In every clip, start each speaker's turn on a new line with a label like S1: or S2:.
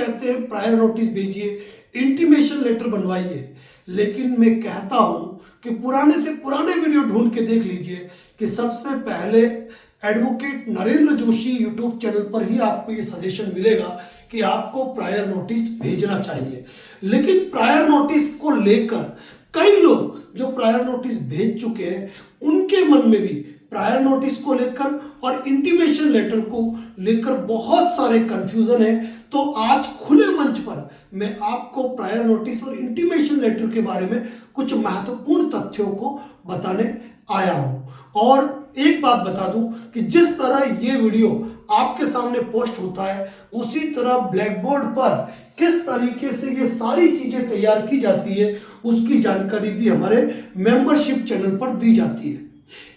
S1: कहते हैं prior notice भेजिए, इंटीमेशन लेटर बनवाइए, लेकिन मैं कहता हूं कि पुराने से पुराने वीडियो ढूंढ के देख लीजिए कि सबसे पहले advocate Narendra Joshi YouTube channel पर ही आपको ये सजेशन मिलेगा कि आपको प्रायर नोटिस भेजना चाहिए। लेकिन प्रायर नोटिस को लेकर कई लोग जो प्रायर नोटिस भेज चुके हैं उनके मन में भी प्रायर नोटिस को लेकर और इंटीमेशन लेटर को लेकर बहुत सारे कंफ्यूजन है। तो आज खुले मंच पर मैं आपको प्रायर नोटिस और इंटीमेशन लेटर के बारे में कुछ महत्वपूर्ण तथ्यों को बताने आया हूं। और एक बात बता दूं कि जिस तरह ये वीडियो आपके सामने पोस्ट होता है उसी तरह ब्लैक बोर्ड पर किस तरीके से ये सारी चीजें तैयार की जाती है उसकी जानकारी भी हमारे मेंबरशिप चैनल पर दी जाती है।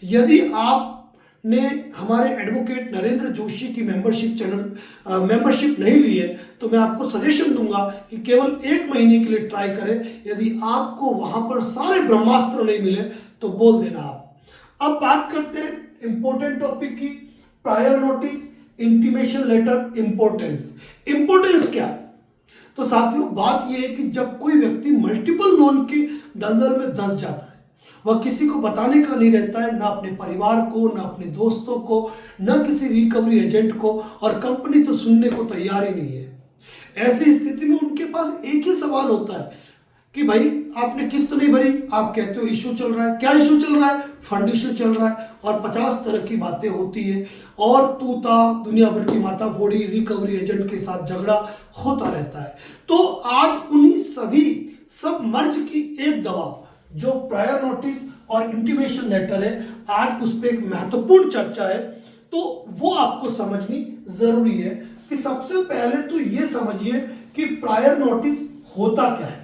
S1: यदि आपने हमारे एडवोकेट नरेंद्र जोशी की मेंबरशिप नहीं ली है तो मैं आपको सजेशन दूंगा कि केवल 1 महीने के लिए ट्राई करें। यदि आपको वहां पर सारे ब्रह्मास्त्र नहीं मिले तो बोल देना आप। अब बात करते हैं इंपॉर्टेंट टॉपिक की, prior notice, intimation letter, importance क्या है। तो साथियों बात यह है कि जब कोई व्यक्ति मल्टीपल लोन के दलदल में धंस जाता है वह किसी को बताने का नहीं रहता है, ना अपने परिवार को, ना अपने दोस्तों को, ना किसी रिकवरी एजेंट को, और कंपनी तो सुनने को तैयार ही नहीं है। ऐसी स्थिति में उनके पास एक ही सवाल होता है कि भाई आपने किस्त नहीं भरी, आप कहते हो इशू चल रहा है। क्या इशू चल रहा है? फंड इशू चल रहा है, और 50 तरह की बातें होती है और तूता दुनिया भर की माता फोड़ी, रिकवरी एजेंट के साथ झगड़ा होता रहता है। तो आज उन्हीं सभी सब मर्ज की एक दवा जो प्रायर नोटिस और इंटीमेशन लेटर है, आज उस पर एक महत्वपूर्ण चर्चा है। तो वो आपको समझनी जरूरी है कि सबसे पहले तो ये समझिए कि प्रायर नोटिस होता क्या है।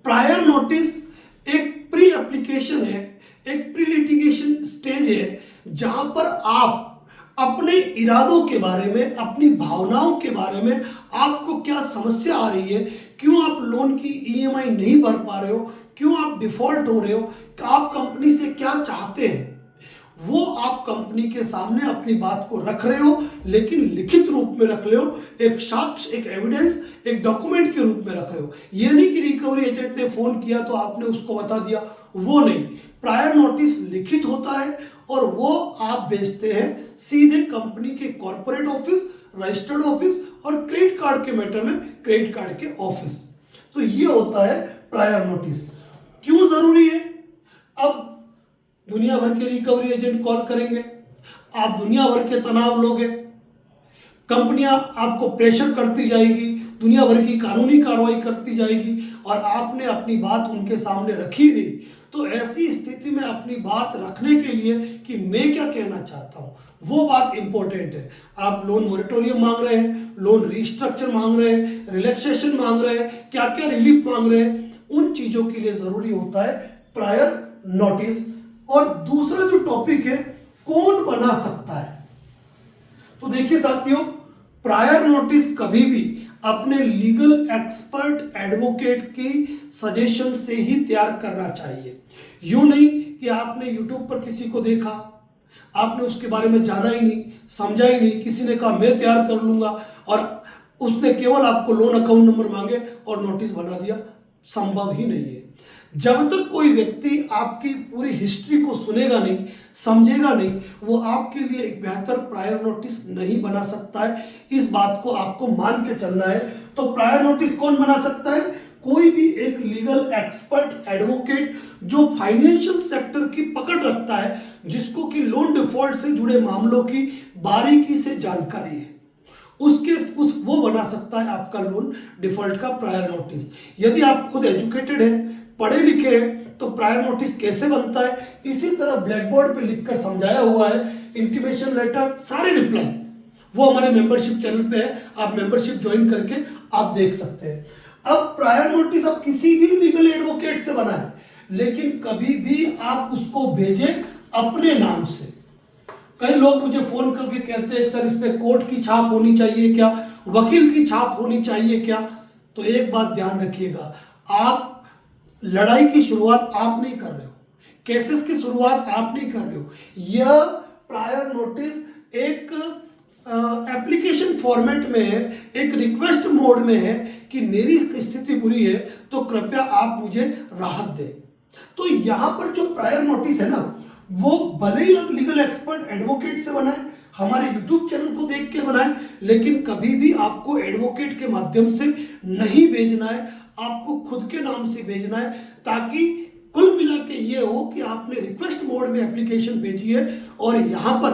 S1: प्रायर नोटिस एक प्री एप्लीकेशन है, एक प्री लिटिगेशन स्टेज है जहां पर आप अपने इरादों के बारे में, अपनी भावनाओं के बारे में, आपको क्या समस्या आ रही है, क्यों आप लोन की ईएमआई नहीं भर पा रहे हो, क्यों आप डिफॉल्ट हो रहे हो, आप कंपनी से क्या चाहते हैं, वो आप कंपनी के सामने अपनी बात को रख रहे हो, लेकिन लिखित रूप में रख रहे हो, एक साक्ष्य, एक एविडेंस, एक डॉक्यूमेंट के रूप में रख रहे हो। ये नहीं कि रिकवरी एजेंट ने फोन किया तो आपने उसको बता दिया, वो नहीं। प्रायर नोटिस लिखित होता है और वो आप भेजते हैं सीधे कंपनी के कॉर्पोरेट ऑफिस, रजिस्टर्ड ऑफिस और क्रेडिट कार्ड के मैटर में क्रेडिट कार्ड के ऑफिस। तो ये होता है प्रायर नोटिस। क्यों जरूरी है? अब दुनिया भर के रिकवरी एजेंट कॉल करेंगे, आप दुनिया भर के तनाव लोगे, कंपनियां आपको प्रेशर करती जाएगी, दुनिया भर की कानूनी कार्रवाई करती जाएगी और आपने अपनी बात उनके सामने रखी नहीं। तो ऐसी स्थिति में अपनी बात रखने के लिए कि मैं क्या कहना चाहता हूं वो बात इंपॉर्टेंट है। आप लोन मोरेटोरियम मांग रहे हैं, लोन रिस्ट्रक्चर मांग रहे हैं, रिलैक्सेशन मांग रहे हैं, क्या क्या रिलीफ मांग रहे हैं, उन चीजों के लिए जरूरी होता है प्रायर नोटिस। और दूसरा जो टॉपिक है, कौन बना सकता है। तो देखिए साथियों, प्रायर नोटिस कभी भी अपने लीगल एक्सपर्ट एडवोकेट की सजेशन से ही तैयार करना चाहिए। यूं नहीं कि आपने यूट्यूब पर किसी को देखा, आपने उसके बारे में जाना ही नहीं, समझा ही नहीं, किसी ने कहा मैं तैयार कर लूंगा और उसने केवल आपको लोन अकाउंट नंबर मांगे और नोटिस बना दिया। संभव ही नहीं है। जब तक कोई व्यक्ति आपकी पूरी हिस्ट्री को सुनेगा नहीं, समझेगा नहीं, वो आपके लिए एक बेहतर प्रायर नोटिस नहीं बना सकता है। इस बात को आपको मान के चलना है। तो प्रायर नोटिस कौन बना सकता है? कोई भी एक लीगल एक्सपर्ट एडवोकेट जो फाइनेंशियल सेक्टर की पकड़ रखता है, जिसको कि लोन डिफॉल्ट से जुड़े मामलों की बारीकी से जानकारी है, वो बना सकता है आपका लोन डिफॉल्ट का प्रायर नोटिस। यदि आप खुद एजुकेटेड हैं, पढ़े लिखे हैं, तो प्रायर नोटिस कैसे बनता है इसी तरह ब्लैक बोर्ड पे लिखकर समझाया हुआ है। इंटीमेशन लेटर, सारे रिप्लाई वो हमारे मेंबरशिप चैनल पे है, आप मेंबरशिप ज्वाइन करके आप देख सकते हैं। अब प्रायर नोटिस अब किसी भी लीगल एडवोकेट से बना है, लेकिन कभी भी आप उसको भेजें अपने नाम से। कई लोग मुझे फोन करके कहते हैं सर इस पे कोर्ट की छाप होनी चाहिए क्या, वकील की छाप होनी चाहिए क्या। तो एक बात ध्यान रखिएगा, आप लड़ाई की शुरुआत आप नहीं कर रहे हो, केसेस की शुरुआत आप नहीं कर रहे हो। यह प्रायर नोटिस एक एप्लीकेशन फॉर्मेट में है, एक रिक्वेस्ट मोड में है कि मेरी स्थिति बुरी है तो कृपया आप मुझे राहत दें। तो यहां पर जो प्रायर नोटिस है ना, वो भले ही आप लीगल एक्सपर्ट एडवोकेट से बनाए, हमारे यूट्यूब चैनल को देख के बनाए, लेकिन कभी भी आपको एडवोकेट के माध्यम से नहीं भेजना है, आपको खुद के नाम से भेजना है, ताकि कुल मिला के ये हो कि आपने रिक्वेस्ट मोड में एप्लीकेशन भेजी है और यहां पर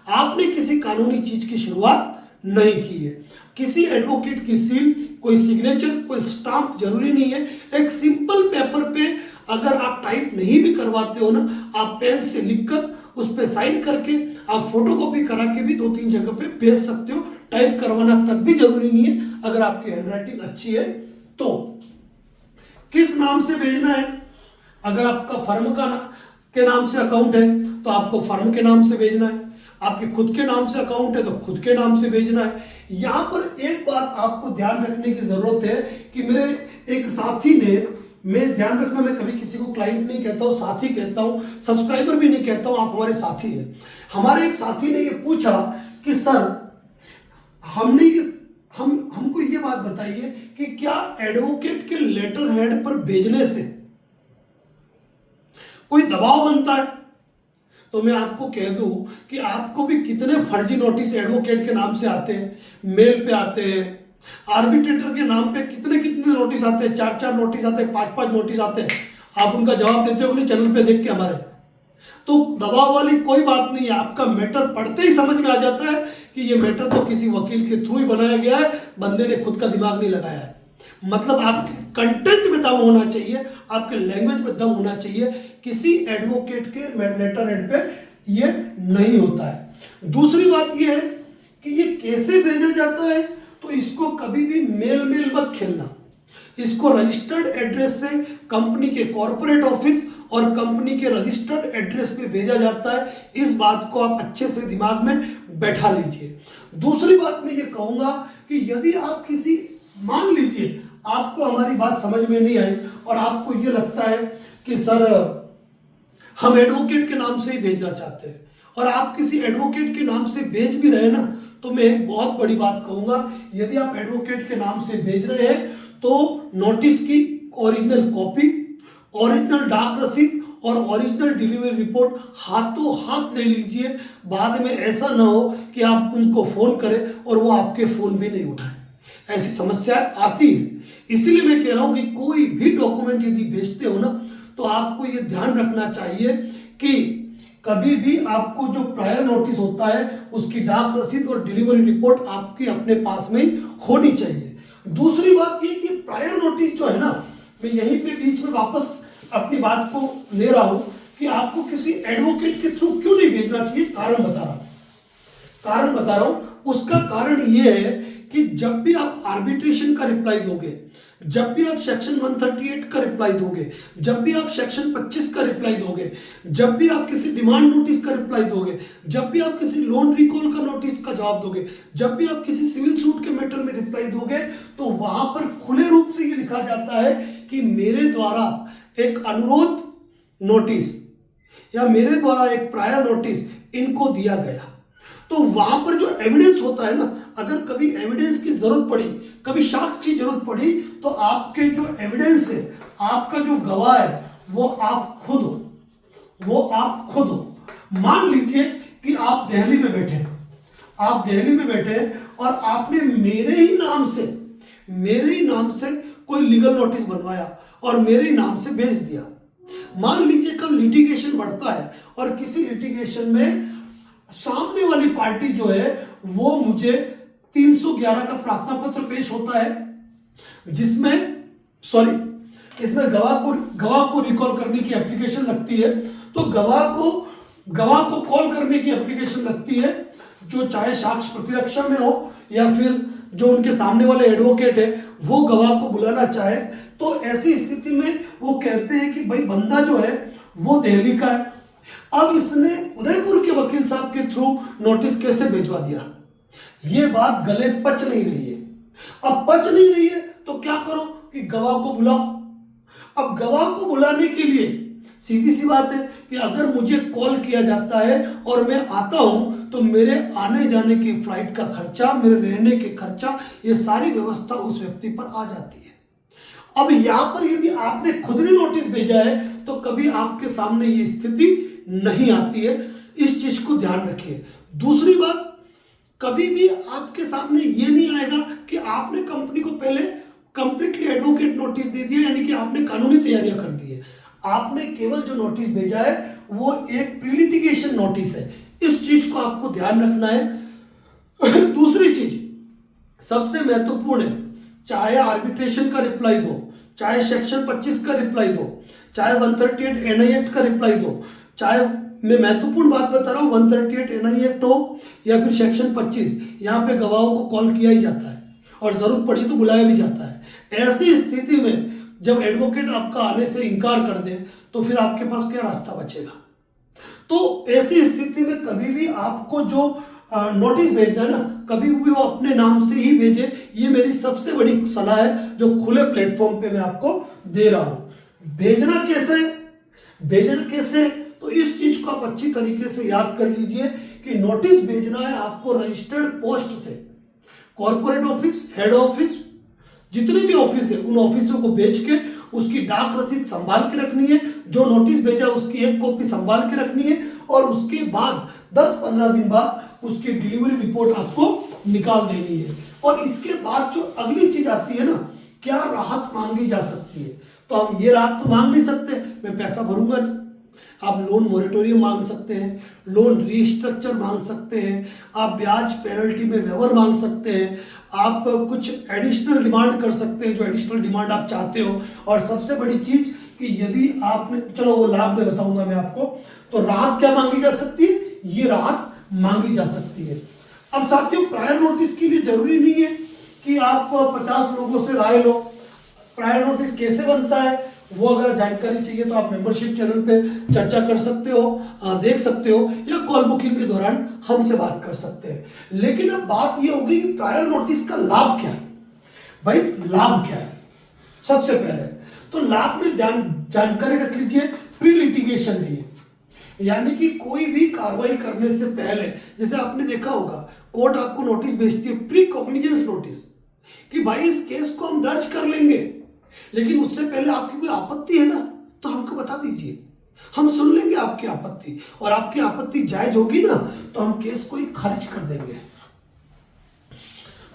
S1: आपने किसी कानूनी चीज की शुरुआत नहीं की है। किसी एडवोकेट की सील, कोई सिग्नेचर, कोई स्टाम्प जरूरी नहीं है। एक सिंपल पेपर पे अगर आप टाइप नहीं भी करवाते हो ना, आप पेन से लिखकर उस पर साइन करके आप फोटोकॉपी करा के भी 2-3 जगह पे भेज सकते हो। टाइप करवाना तक भी जरूरी नहीं है अगर आपकी हैंडराइटिंग अच्छी है तो। किस नाम से भेजना है? अगर आपका फर्म के नाम से अकाउंट है तो आपको फर्म के नाम से भेजना है, आपके खुद के नाम से अकाउंट है तो खुद के नाम से भेजना है। यहां पर एक बात आपको ध्यान रखने की जरूरत है कि मेरे एक साथी ने, मैं ध्यान रखना, मैं कभी किसी को क्लाइंट नहीं कहता हूं, साथी कहता हूं, सब्सक्राइबर भी नहीं कहता हूं, आप हमारे साथी हैं। हमारे एक साथी ने ये पूछा कि सर हमको ये बात बताइए कि क्या एडवोकेट के लेटर हेड पर भेजने से कोई दबाव बनता है? तो मैं आपको कह दूं कि आपको भी कितने फर्जी नोटिस एडवोकेट के नाम से आते हैं, मेल पे आते हैं, आर्बिट्रेटर के नाम पे कितने कितने नोटिस आते हैं, 4-4 नोटिस आते हैं, 5-5 नोटिस आते हैं। आप उनका जवाब देते हो अपने चैनल पे देख के हमारे। तो दबाव वाली कोई बात नहीं है, आपका मैटर पढ़ते ही समझ में आ जाता है कि ये मैटर तो किसी वकील के थ्रू ही बनाया गया है, बंदे ने खुद का दिमाग नहीं लगाया है। मतलब आपके कंटेंट में दम होना चाहिए, आपके लैंग्वेज में दम होना चाहिए। किसी एडवोकेट के लेटर हेड पे ये नहीं होता है। दूसरी बात ये है कि ये कैसे भेजा जाता है, तो इसको कभी भी मेल मत खेलना। इसको रजिस्टर्ड एड्रेस से कंपनी के कॉर्पोरेट ऑफिस और कंपनी के रजिस्टर्ड एड्रेस पे भेजा जाता है। इस बात को आप अच्छे से दिमाग में बैठा लीजिए। दूसरी बात मैं ये कहूंगा कि यदि आप किसी, मान लीजिए आपको हमारी बात समझ में नहीं आई और आपको ये लगता है कि सर हम एडवोकेट के नाम से ही भेजना चाहते हैं, और आप किसी एडवोकेट के नाम से भेज भी रहे ना, तो मैं एक बहुत बड़ी बात कहूंगा, यदि आप एडवोकेट के नाम से भेज रहे हैं तो नोटिस की ओरिजिनल कॉपी, ओरिजिनल डाक रसीद और ओरिजिनल डिलीवरी रिपोर्ट हाथों हाथ ले लीजिए। बाद में ऐसा ना हो कि आप उनको फोन करें और वो आपके फोन भी नहीं उठाएं। ऐसी समस्या आती है। इसीलिए मैं कह रहा हूं कि कोई भी डॉक्यूमेंट यदि भेजते हो ना, तो आपको ये ध्यान रखना चाहिए कि कभी भी आपको जो प्रायर नोटिस होता है उसकी डाक रसीद और डिलीवरी रिपोर्ट आपके अपने पास में ही होनी चाहिए। दूसरी बात ये कि प्रायर नोटिस जो है ना, मैं यहीं पे बीच में वापस अपनी बात को ले रहा हूं कि आपको किसी एडवोकेट के थ्रू क्यों नहीं भेजना चाहिए। कारण बता रहा हूं। उसका कारण ये है कि जब भी आप आर्बिट्रेशन का रिप्लाई दोगे, जब भी आप सेक्शन 138 का रिप्लाई दोगे, जब भी आप सेक्शन 25 का रिप्लाई दोगे, जब भी आप किसी डिमांड नोटिस का रिप्लाई दोगे, जब भी आप किसी लोन रिकॉल का नोटिस का जवाब दोगे, जब भी आप किसी सिविल सूट के मैटर में रिप्लाई दोगे, तो वहां पर खुले रूप से ये लिखा जाता है कि मेरे द्वारा एक अनुरोध नोटिस या मेरे द्वारा एक प्रायर नोटिस इनको दिया गया। तो वहां पर जो एविडेंस होता है ना, अगर कभी एविडेंस की जरूरत पड़ी, कभी साक्ष्य की जरूरत पड़ी, तो आपके जो एविडेंस है, आपका जो गवाह है, वो आप खुद हो। मान लीजिए कि आप दिल्ली में बैठे हैं और आपने मेरे ही नाम से कोई लीगल नोटिस बनवाया और मेरे ही नाम से भेज दिया। मान लीजिए कल लिटिगेशन बढ़ता है और किसी लिटिगेशन में सामने वाली पार्टी जो है वो मुझे 311 का प्रार्थना पत्र पेश होता है, इसमें गवाह को रिकॉल करने की एप्लीकेशन लगती है। तो गवाह को कॉल करने की एप्लीकेशन लगती है, जो चाहे साक्ष्य प्रतिरक्षा में हो या फिर जो उनके सामने वाले एडवोकेट है वो गवाह को बुलाना चाहे। तो ऐसी स्थिति में वो कहते हैं कि भाई बंदा जो है वो दिल्ली का है। अब इसने उदयपुर के वकील साहब के थ्रू नोटिस कैसे भिजवा दिया? ये बात गले पच नहीं रही है। अब पच नहीं रही है तो क्या करो कि गवाह को बुलाओ। अब गवाह को बुलाने के लिए सीधी सी बात है कि अगर मुझे कॉल किया जाता है और मैं आता हूं तो मेरे आने जाने की फ्लाइट का खर्चा, मेरे रहने के खर्चा, ये सारी व्यवस्था उस व्यक्ति पर आ जाती है। अब यहां पर यदि आपने खुद ने नोटिस भेजा है तो कभी आपके सामने ये स्थिति नहीं आती है, इस चीज को ध्यान रखिए। दूसरी बात, कभी भी आपके सामने ये नहीं आएगा कि आपने कंपनी को पहले कंप्लीटली एडवोकेट नोटिस दे दिया, यानी कि आपने कानूनी तैयारियां कर दी है। आपने केवल जो नोटिस भेजा है वो एक प्रीलिटिगेशन नोटिस है, इस चीज को आपको ध्यान रखना है। दूसरी चीज सबसे महत्वपूर्ण है, चाहे आर्बिट्रेशन का रिप्लाई दो, चाहे सेक्शन 25 का रिप्लाई दो, चाहे 138 एनआई एक्ट का रिप्लाई दो, चाहे मैं महत्वपूर्ण बात बता रहा हूं 138 एनआई एक्ट हो या फिर सेक्शन 25, यहां पे गवाहों को कॉल किया ही जाता है और जरूरत पड़ी तो बुलाया भी जाता है। ऐसी स्थिति में जब एडवोकेट आपका आने से इनकार कर दे तो फिर आपके पास क्या रास्ता बचेगा। तो ऐसी स्थिति में कभी भी आपको जो नोटिस भेजना है ना, कभी भी वो अपने नाम से ही भेजे, ये मेरी सबसे बड़ी सलाह है जो खुले प्लेटफॉर्म पे मैं आपको दे रहा हूं। भेजना कैसे, तो इस चीज को आप अच्छी तरीके से याद कर लीजिए कि नोटिस भेजना है आपको रजिस्टर्ड पोस्ट से, कॉर्पोरेट ऑफिस, हेड ऑफिस, जितने भी ऑफिस है उन ऑफिसों को भेज के उसकी डाक रसीद संभाल के रखनी है, जो नोटिस भेजा उसकी एक कॉपी संभाल के रखनी है और उसके बाद 10-15 दिन बाद उसकी डिलीवरी रिपोर्ट आपको निकाल देनी है। और इसके बाद जो अगली चीज आती है ना, क्या राहत मांगी जा सकती है, तो हम ये राहत तो मांग नहीं सकते, मैं पैसा भरूंगा नहीं। आप लोन मोरेटोरियम मांग सकते हैं, लोन रीस्ट्रक्चर मांग सकते हैं, आप ब्याज पेनल्टी में वेवर मांग सकते हैं, आप कुछ एडिशनल डिमांड कर सकते हैं जो एडिशनल डिमांड आप चाहते हो। और सबसे बड़ी चीज कि यदि आपने, चलो वो लाभ में बताऊंगा मैं आपको, तो राहत क्या मांगी जा सकती है, ये राहत मांगी जा सकती है। अब साथियों, प्रायर नोटिस के लिए जरूरी नहीं है कि आप 50 लोगों से राय लो। प्रायर नोटिस कैसे बनता है वो अगर जानकारी चाहिए तो आप मेंबरशिप चैनल पे चर्चा कर सकते हो, देख सकते हो, या कॉल बुकिंग के दौरान हमसे बात कर सकते हैं। लेकिन अब बात ये होगी कि प्रायर नोटिस का लाभ क्या है। भाई लाभ क्या है, सबसे पहले तो लाभ में जानकारी रख लीजिए, प्री लिटिगेशन है ये, यानी कि कोई भी कार्रवाई करने से पहले, जैसे आपने देखा होगा कोर्ट आपको नोटिस भेजती है, प्री कॉग्निजेंस नोटिस, कि भाई इस केस को हम दर्ज कर लेंगे, लेकिन उससे पहले आपकी कोई आपत्ति है ना तो हमको बता दीजिए, हम सुन लेंगे आपकी आपत्ति, और आपकी आपत्ति जायज होगी ना तो हम केस को ही खारिज कर देंगे।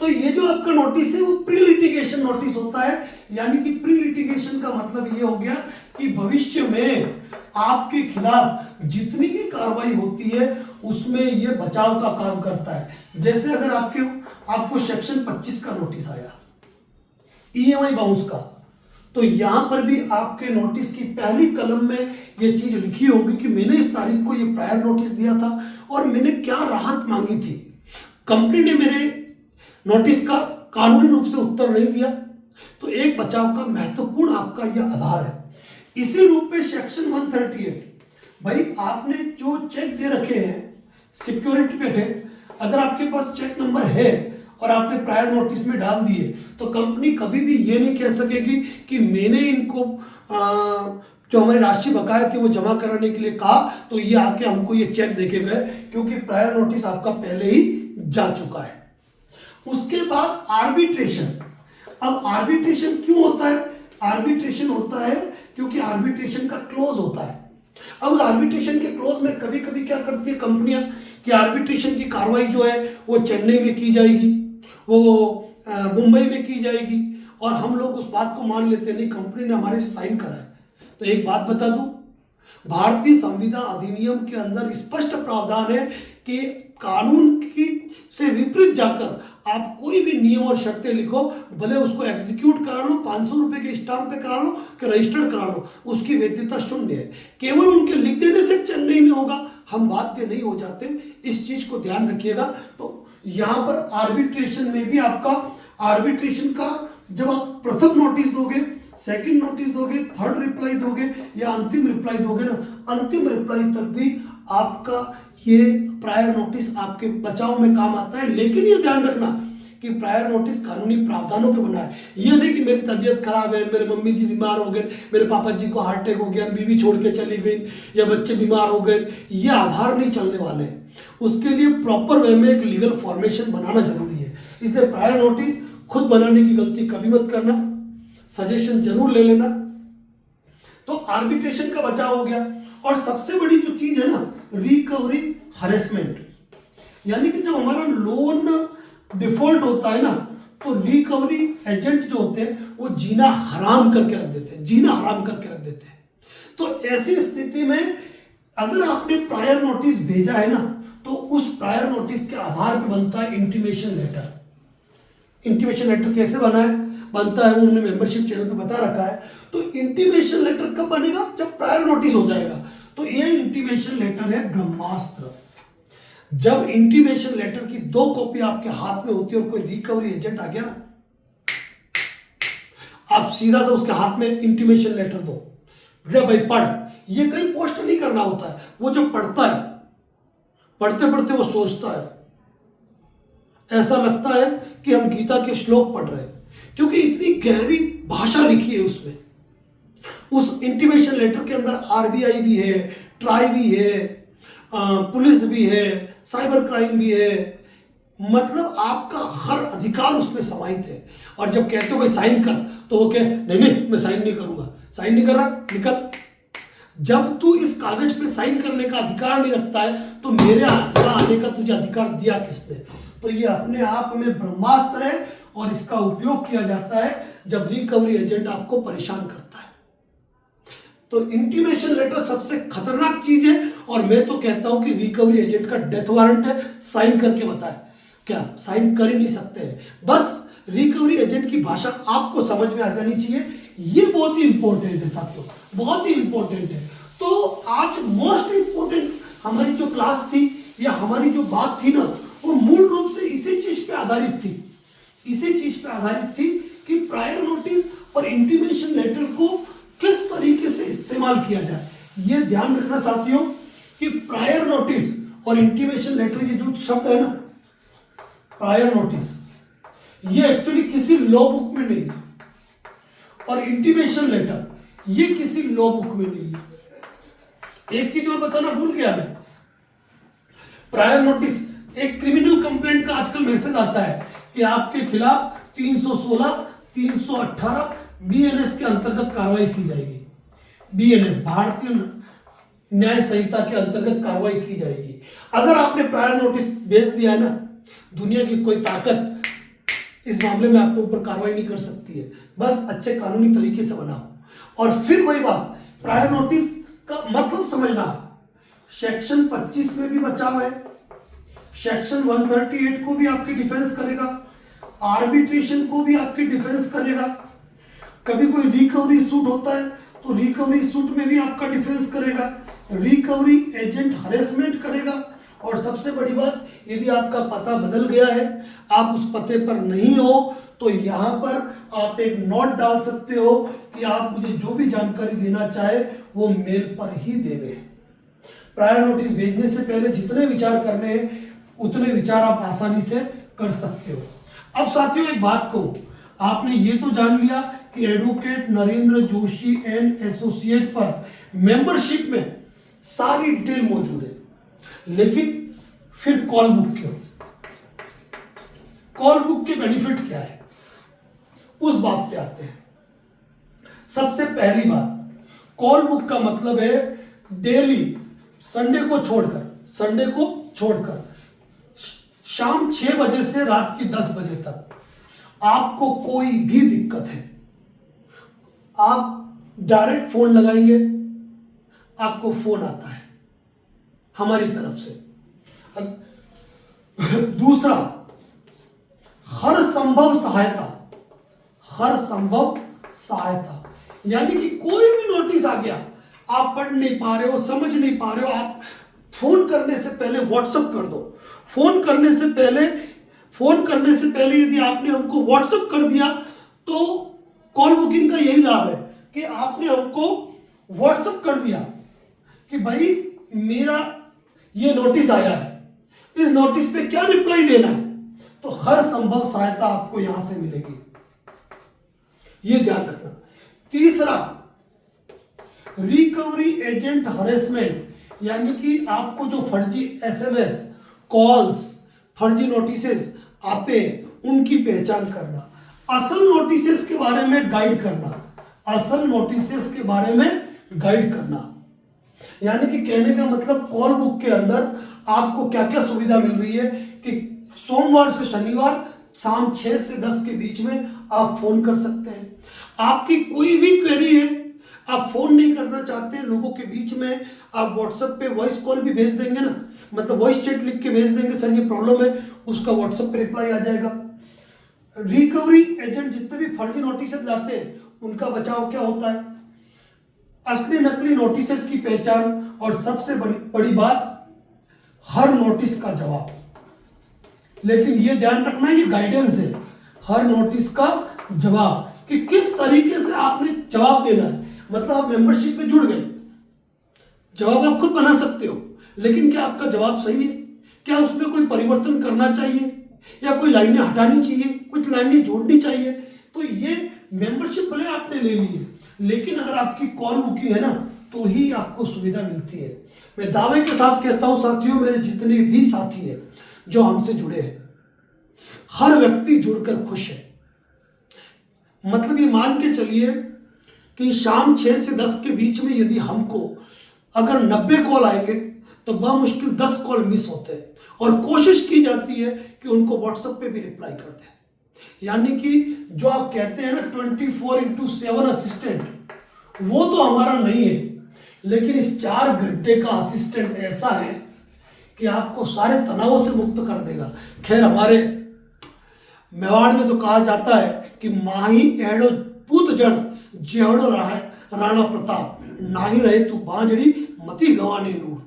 S1: तो ये जो आपका नोटिस है वो प्री लिटिगेशन नोटिस होता है, यानी कि प्री लिटिगेशन का मतलब ये हो गया कि भविष्य में आपके खिलाफ जितनी भी कार्रवाई होती है उसमें ये बचाव का काम करता है। जैसे अगर आपको सेक्शन 25 का नोटिस आया ईएमआई बाउंस का, तो यहां पर भी आपके नोटिस की पहली कलम में ये चीज लिखी होगी कि मैंने इस तारीख को ये प्रायर नोटिस दिया था और मैंने क्या राहत मांगी थी, कंपनी ने मेरे नोटिस का कानूनी रूप से उत्तर नहीं दिया, तो एक बचाव का महत्वपूर्ण आपका यह आधार है। इसी रूप में सेक्शन 138, भाई आपने जो चेक दे रखे हैं सिक्योरिटी पे थे, अगर आपके पास चेक नंबर है और आपने प्रायर नोटिस में डाल दिए तो कंपनी कभी भी ये नहीं कह सकेगी कि मैंने इनको जो हमारी राशि बकाया थी वो जमा कराने के लिए कहा तो ये आके हमको ये चेक देके गए, क्योंकि प्रायर नोटिस आपका पहले ही जा चुका है। उसके बाद आर्बिट्रेशन। अब आर्बिट्रेशन क्यों होता है? आर्बिट्रेशन होता है क्योंकि आर्बिट्रेशन का क्लोज होता है। अब उस आर्बिट्रेशन के क्लोज में कभी कभी क्या करती है कंपनियां कि आर्बिट्रेशन की कार्रवाई जो है वो चेन्नई में की जाएगी, वो मुंबई में की जाएगी, और हम लोग उस बात को मान लेते नहीं, कंपनी ने हमारे साइन करा है। तो एक बात बता दूं, भारतीय संविदा अधिनियम के अंदर स्पष्ट प्रावधान है कि कानून की से विपरीत जाकर आप कोई भी नियम और शर्तें लिखो, भले उसको एग्जीक्यूट करा लो, 500 रुपए के स्टाम्प पे करा लो कि रजिस्टर्ड करा लो, उसकी वैधता शून्य है। केवल उनके लिख देने से चेन्नई में होगा, हम बाध्य नहीं हो जाते, इस चीज को ध्यान रखिएगा। तो यहां पर आर्बिट्रेशन में भी आपका आर्बिट्रेशन का जब आप प्रथम नोटिस दोगे, सेकंड नोटिस दोगे, थर्ड रिप्लाई दोगे या अंतिम रिप्लाई दोगे ना, अंतिम रिप्लाई तक भी आपका ये प्रायर नोटिस आपके बचाव में काम आता है। लेकिन ये ध्यान रखना कि प्रायर नोटिस कानूनी प्रावधानों पे बना है। ये नहीं कि मेरी तबीयत खराब है, मेरे मम्मी जी बीमार हो गए, मेरे पापा जी को हार्ट अटैक हो गया, बीवी छोड़ के चली गई या बच्चे बीमार हो गए, ये आधार नहीं चलने वाले हैं। उसके लिए प्रॉपर वे में एक लीगल फॉर्मेशन बनाना जरूरी है। इसलिए प्रायर नोटिस खुद बनाने की गलती कभी मत करना, सजेशन जरूर ले लेना। तो आर्बिट्रेशन का बचाव हो गया। और सबसे बड़ी जो चीज है ना, रिकवरी हरेसमेंट, यानी कि जब हमारा लोन डिफॉल्ट होता है ना, तो रिकवरी एजेंट जो होते हैं वो जीना हराम करके रख देते हैं, जीना हराम करके रख देते हैं। तो ऐसी स्थिति में अगर आपने प्रायर नोटिस भेजा है ना, तो उस प्रायर नोटिस के आधार पर बनता है इंटीमेशन लेटर। इंटीमेशन लेटर कैसे बनता है वो हमने मेंबरशिप चैनल पे बता रखा है। तो इंटीमेशन लेटर कब बनेगा? जब प्रायर नोटिस हो जाएगा। तो ये इंटीमेशन लेटर है ब्रह्मास्त्र। जब इंटीमेशन लेटर की 2 कॉपी आपके हाथ में होती है और कोई रिकवरी एजेंट आ गया ना, आप सीधा सा उसके हाथ में इंटीमेशन लेटर दो, ले भाई पढ़। ये कहीं पोस्ट नहीं करना होता है, वो जो पढ़ता है, पढ़ते पढ़ते वो सोचता है, ऐसा लगता है कि हम गीता के श्लोक पढ़ रहे हैं, क्योंकि इतनी गहरी भाषा लिखी है उसमें। उस इंटीमेशन लेटर के अंदर आरबीआई भी है, ट्राई भी है, पुलिस भी है, साइबर क्राइम भी है, मतलब आपका हर अधिकार उसमें समाहित है। और जब कहते हो भाई साइन कर, तो वो कहे नहीं मैं साइन नहीं करूंगा, साइन नहीं कर रहा, निकल। जब तू इस कागज पे साइन करने का अधिकार नहीं रखता है, तो मेरे यहाँ आने का तुझे अधिकार दिया किसने? तो ये अपने आप में ब्रह्मास्त्र है और इसका उपयोग किया जाता है जब रिकवरी एजेंट आपको परेशान करता है। तो इंटीमेशन लेटर सबसे खतरनाक चीज है, और मैं तो कहता हूं कि रिकवरी एजेंट का डेथ वारंट है, साइन करके बताए। क्या साइन कर ही नहीं सकते हैं? बस रिकवरी एजेंट की भाषा आपको समझ में आ जानी चाहिए। ये बहुत ही इंपॉर्टेंट है साथियों, बहुत ही इंपॉर्टेंट है। तो आज मोस्ट इंपॉर्टेंट हमारी जो क्लास थी या हमारी जो बात थी ना, वो मूल रूप से इसी चीज पे आधारित थी, इसी चीज पे आधारित थी कि प्रायर नोटिस और इंटीमेशन लेटर को किस तरीके से इस्तेमाल किया जाए। ये ध्यान रखना साथियों कि प्रायर नोटिस और इंटीमेशन लेटर, ये जो शब्द है ना प्रायर नोटिस, ये एक्चुअली किसी लॉ बुक में नहीं है, और इंटीमेशन लेटर ये किसी लॉ बुक में नहीं है। एक चीज और बताना भूल गया मैं, प्रायर नोटिस एक क्रिमिनल कंप्लेंट का आजकल मैसेज आता है कि आपके खिलाफ 316, 318 बीएनएस के अंतर्गत कार्रवाई की जाएगी। बीएनएस भारतीय न्याय संहिता के अंतर्गत कार्रवाई की जाएगी। अगर आपने प्रायर नोटिस भेज दिया है ना, दुनिया की कोई ताकत इस मामले में आपके ऊपर कार्रवाई नहीं कर सकती है। बस अच्छे कानूनी तरीके से बनाओ। और फिर वही बात, प्रायर नोटिस का मतलब समझना, सेक्शन 25 में भी बचाव है, सेक्शन 138 को भी आपकी डिफेंस करेगा, आर्बिट्रेशन को भी आपकी डिफेंस करेगा। कभी कोई रिकवरी सूट होता है तो रिकवरी सूट में भी आपका डिफेंस करेगा, रिकवरी एजेंट हरेसमेंट करेगा। और सबसे बड़ी बात, यदि आपका पता बदल गया है, आप उस पते पर नहीं हो, तो यहां पर आप एक नोट डाल सकते हो कि आप मुझे जो भी जानकारी देना चाहे वो मेल पर ही देवे। प्रायर नोटिस भेजने से पहले जितने विचार करने हैं उतने विचार आप आसानी से कर सकते हो। अब साथियों एक बात कहूं, आपने ये तो जान लिया कि advocate Narendra Joshi and associate पर मेंबरशिप में सारी डिटेल मौजूद है, लेकिन फिर कॉल बुक क्यों? कॉल बुक के बेनिफिट क्या है, उस बात पे आते हैं। सबसे पहली बात, कॉल बुक का मतलब है डेली संडे को छोड़कर शाम 6 बजे से रात की 10 बजे तक आपको कोई भी दिक्कत है, आप डायरेक्ट फोन लगाएंगे, आपको फोन आता है हमारी तरफ से। दूसरा, हर संभव सहायता, यानी कि कोई भी नोटिस आ गया, आप पढ़ नहीं पा रहे हो, समझ नहीं पा रहे हो, आप फोन करने से पहले व्हाट्सएप कर दो। फोन करने से पहले यदि आपने हमको व्हाट्सएप कर दिया, तो कॉल बुकिंग का यही लाभ है कि आपने हमको व्हाट्सएप कर दिया कि भाई मेरा ये नोटिस आया है, इस नोटिस पे क्या रिप्लाई देना है, तो हर संभव सहायता आपको यहां से मिलेगी, ये ध्यान रखना। तीसरा, रिकवरी एजेंट हरेसमेंट, यानी कि आपको जो फर्जी एसएमएस, कॉल्स, फर्जी नोटिसेस आते हैं उनकी पहचान करना, असल नोटिसेस के बारे में गाइड करना, असल नोटिसेस के बारे में गाइड करना। यानी कि कहने का मतलब कॉल बुक के अंदर आपको क्या क्या सुविधा मिल रही है कि सोमवार से शनिवार शाम 6 से 10 के बीच में आप फोन कर सकते हैं। आपकी कोई भी क्वेरी है, आप फोन नहीं करना चाहते लोगों के बीच में, आप व्हाट्सएप पे वॉइस कॉल भी भेज देंगे ना, मतलब वॉइस चैट लिख के भेज देंगे, सर ये प्रॉब्लम है, उसका व्हाट्सएप पे रिप्लाई आ जाएगा। रिकवरी एजेंट जितने भी फर्जी नोटिस लाते हैं उनका बचाव क्या होता है, असली नकली नोटिस की पहचान, और सबसे बड़ी बात, हर नोटिस का जवाब। लेकिन ये ध्यान रखना, ये गाइडेंस है, हर नोटिस का जवाब कि किस तरीके से आपने जवाब देना है। मतलब आप मेंबरशिप में जुड़ गए, जवाब आप खुद बना सकते हो, लेकिन क्या आपका जवाब सही है, क्या उसमें कोई परिवर्तन करना चाहिए या कोई लाइनें हटानी चाहिए, कुछ लाइनें जोड़नी चाहिए। तो ये मेंबरशिप भले आपने ले ली है, लेकिन अगर आपकी कॉल बुकिंग है ना तो ही आपको सुविधा मिलती है। मैं दावे के साथ कहता हूं साथियों, मेरे जितने भी साथी हैं जो हमसे जुड़े हैं, हर व्यक्ति जुड़कर खुश है। मतलब ये मान के चलिए कि शाम 6 से 10 के बीच में यदि हमको अगर 90 कॉल आएंगे तो बमुश्किल 10 कॉल मिस होते हैं, और कोशिश की जाती है कि उनको व्हाट्सएप पे भी रिप्लाई कर दें। यानी कि जो आप कहते हैं ना 24/7 असिस्टेंट, वो तो हमारा नहीं है, लेकिन इस 4 घंटे का असिस्टेंट ऐसा है कि आपको सारे तनावों से मुक्त कर देगा। खैर हमारे मेवाड़ में तो कहा जाता है कि माही एड़ो पूत जड़ जेड़ो राणा प्रताप, नाही रहे तू बांझड़ी मती गवाने नूर।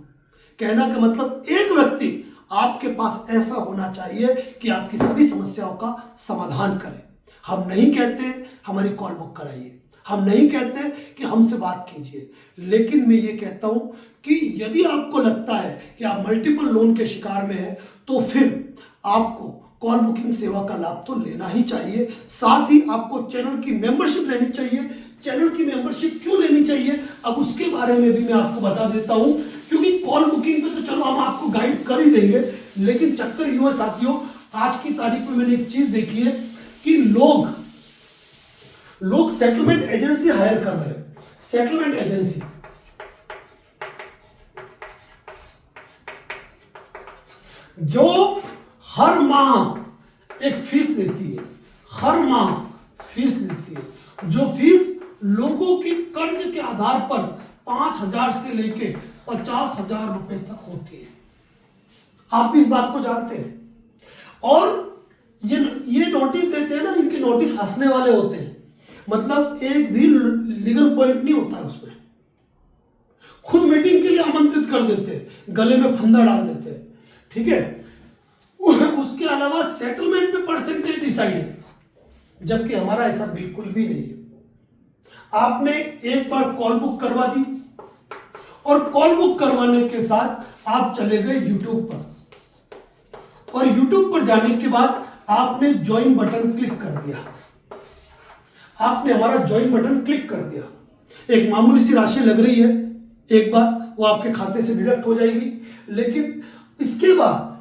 S1: कहना का मतलब एक व्यक्ति आपके पास ऐसा होना चाहिए कि आपकी सभी समस्याओं का समाधान करे। हम नहीं कहते हमारी कॉल बुक कराइए, हम नहीं कहते कि हमसे बात कीजिए, लेकिन मैं ये कहता हूं कि यदि आपको लगता है कि आप मल्टीपल लोन के शिकार में हैं तो फिर आपको कॉल बुकिंग सेवा का लाभ तो लेना ही चाहिए। साथ ही आपको चैनल की मेंबरशिप लेनी चाहिए। चैनल की मेंबरशिप क्यों लेनी चाहिए, अब उसके बारे में भी मैं आपको बता देता हूं, क्योंकि कॉल बुकिंग पे तो चलो हम आपको गाइड कर ही देंगे, लेकिन चक्कर यूं है साथियों, आज की तारीख में मैंने एक चीज देखी है कि लोग सेटलमेंट एजेंसी हायर कर रहे हैं। सेटलमेंट एजेंसी जो हर माह एक फीस लेती है, हर माह फीस लेती है, जो फीस लोगों की कर्ज के आधार पर 5,000 से लेके 50,000 रुपए तक होती है। आप भी इस बात को जानते हैं। और ये नोटिस देते हैं ना, इनके नोटिस हंसने वाले होते हैं, मतलब एक भी लीगल पॉइंट नहीं होता है उसमें। खुद मीटिंग के लिए आमंत्रित कर देते हैं, गले में फंदा डाल देते हैं, ठीक है। उसके अलावा सेटलमेंट पे परसेंटेज डिसाइड है, जबकि हमारा ऐसा बिल्कुल भी नहीं है। आपने एक बार कॉल बुक करवा दी और कॉल बुक करवाने के साथ आप चले गए यूट्यूब पर, और यूट्यूब पर जाने के बाद आपने ज्वाइन बटन क्लिक कर दिया। आपने हमारा ज्वाइन बटन क्लिक कर दिया, एक मामूली सी राशि लग रही है, एक बार वो आपके खाते से डिडक्ट हो जाएगी। लेकिन इसके बाद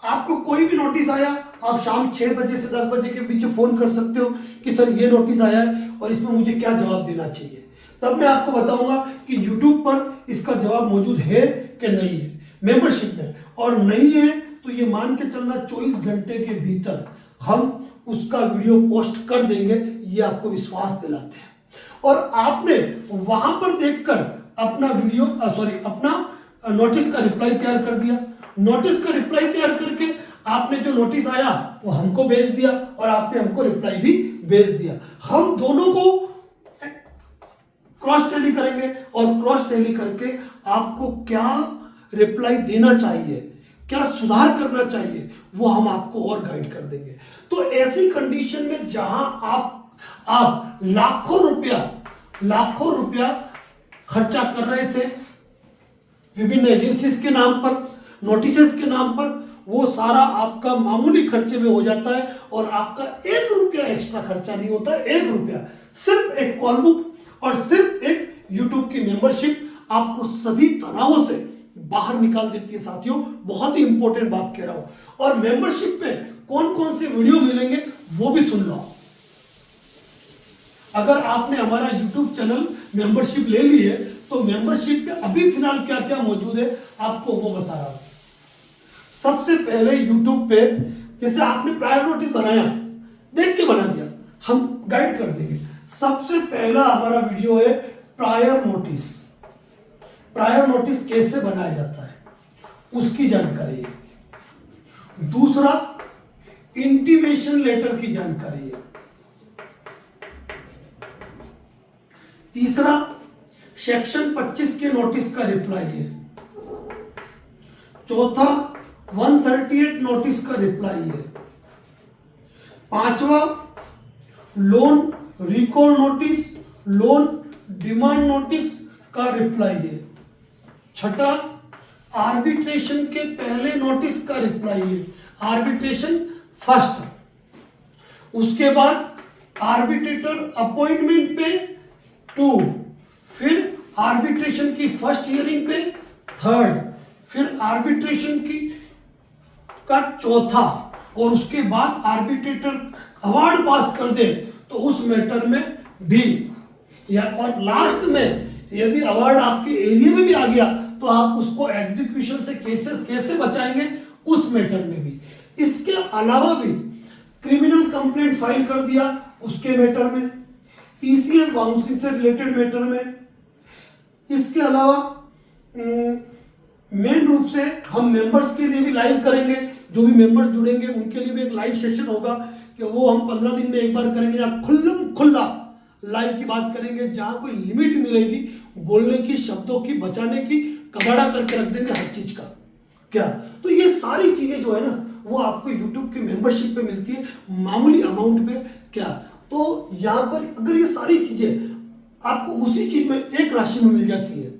S1: आपको कोई भी नोटिस आया, आप शाम 6 बजे से 10 बजे के बीच फोन कर सकते हो कि सर ये नोटिस आया है और इसमें मुझे क्या जवाब देना चाहिए। तब मैं आपको बताऊंगा कि YouTube पर इसका जवाब मौजूद है कि नहीं है मेंबरशिप में, और नहीं है तो ये मान के चलना 24 घंटे के भीतर हम उसका वीडियो पोस्ट कर देंगे, ये आपको विश्वास दिलाते हैं। और आपने वहां पर देखकर अपना अपना नोटिस का रिप्लाई तैयार कर दिया। नोटिस का रिप्लाई तैयार करके आपने जो नोटिस आया वो हमको भेज दिया, और आपने हमको रिप्लाई भी भेज दिया। हम दोनों को क्रॉस टैली करेंगे, और क्रॉस टैली करके आपको क्या रिप्लाई देना चाहिए, क्या सुधार करना चाहिए, वो हम आपको और गाइड कर देंगे। तो ऐसी कंडीशन में जहां आप लाखों रुपया खर्चा कर रहे थे विभिन्न एजेंसीज के नाम पर, नोटिसेस के नाम पर, वो सारा आपका मामूली खर्चे में हो जाता है और आपका 1 रुपया एक्स्ट्रा खर्चा नहीं होता है। 1 रुपया, सिर्फ एक कॉल बुक और सिर्फ एक यूट्यूब की मेंबरशिप आपको सभी तनावों से बाहर निकाल देती है साथियों। बहुत ही इंपॉर्टेंट बात कह रहा हूं। और मेंबरशिप पे कौन कौन से वीडियो मिलेंगे वो भी सुन लो। अगर आपने हमारा YouTube चैनल मेंबरशिप ले ली है तो मेंबरशिप पे अभी फिलहाल क्या क्या मौजूद है आपको वो बता रहा हूं। सबसे पहले YouTube पे जैसे आपने प्रायर नोटिस बनाया, देख के बना दिया, हम गाइड कर देंगे। सबसे पहला हमारा वीडियो है प्रायर नोटिस। प्रायर नोटिस कैसे बनाया जाता है उसकी जानकारी है। दूसरा इंटीमेशन लेटर की जानकारी है। तीसरा सेक्शन 25 के नोटिस का रिप्लाई है। चौथा 138 नोटिस का रिप्लाई है। पांचवा loan recall notice, loan demand notice का रिप्लाई है। छठा आर्बिट्रेशन के पहले नोटिस का रिप्लाई है, आर्बिट्रेशन फर्स्ट। उसके बाद आर्बिट्रेटर अपॉइंटमेंट पे 2, फिर आर्बिट्रेशन की फर्स्ट हियरिंग पे 3rd, फिर आर्बिट्रेशन की का 4था और उसके बाद आर्बिट्रेटर अवार्ड पास कर दे तो उस मैटर में भी, या और लास्ट में यदि अवार्ड आपके एरिया में भी आ गया तो आप उसको एग्जीक्यूशन से कैसे बचाएंगे उस मैटर में भी। इसके अलावा भी क्रिमिनल कंप्लेंट फाइल कर दिया उसके मैटर में, ईसीएस बाउंसिंग से रिलेटेड मैटर में। इसके अलावा मेन रूप से हम मेंबर्स के लिए भी लाइव करेंगे, जो भी मेंबर्स जुड़ेंगे उनके लिए भी एक लाइव सेशन होगा कि वो हम 15 दिन में एक बार करेंगे, या खुल्ला लाइव की बात करेंगे जहां कोई लिमिट नहीं रहेगी बोलने की, शब्दों की, बचाने की, कबाड़ा करके रख देंगे हर चीज का। क्या तो ये सारी चीजें जो है ना वो आपको यूट्यूब की मेंबरशिप पे मिलती है मामूली अमाउंट पे। क्या तो यहाँ पर अगर ये सारी चीजें आपको उसी चीज में एक राशि में मिल जाती है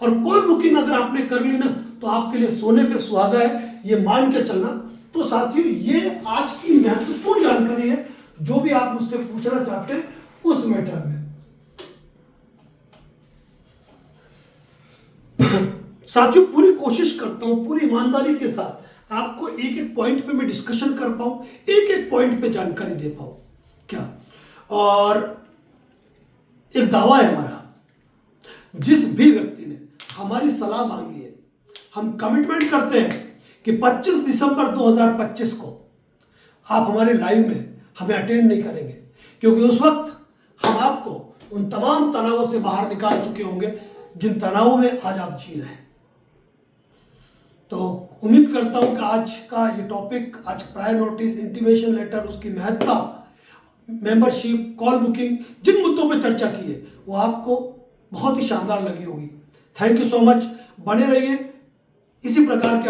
S1: और कॉल बुकिंग अगर आपने कर ली ना तो आपके लिए सोने पे सुहागा है, ये मान के चलना। तो साथियों ये आज की महत्वपूर्ण जानकारी है जो भी आप मुझसे पूछना चाहते हैं उस मैटर में। साथियों पूरी कोशिश करता हूं पूरी ईमानदारी के साथ आपको एक एक पॉइंट पे मैं डिस्कशन कर पाऊं, एक एक पॉइंट पे जानकारी दे पाऊं। क्या और एक दावा है हमारा, जिस भी व्यक्ति ने हमारी सलाह मांगी है हम कमिटमेंट करते हैं कि 25 दिसंबर 2025 को आप हमारे लाइव में हमें अटेंड नहीं करेंगे, क्योंकि उस वक्त हम आपको उन तमाम तनावों से बाहर निकाल चुके होंगे जिन तनावों में आज आप जी रहे हैं। तो उम्मीद करता हूं कि आज का ये टॉपिक, आज प्रायर नोटिस, इंटीमेशन लेटर, उसकी महत्ता, मेंबरशिप, कॉल बुकिंग, जिन मुद्दों पर चर्चा की है वो आपको बहुत ही शानदार लगी होगी। थैंक यू सो मच, बने रहिए इसी प्रकार के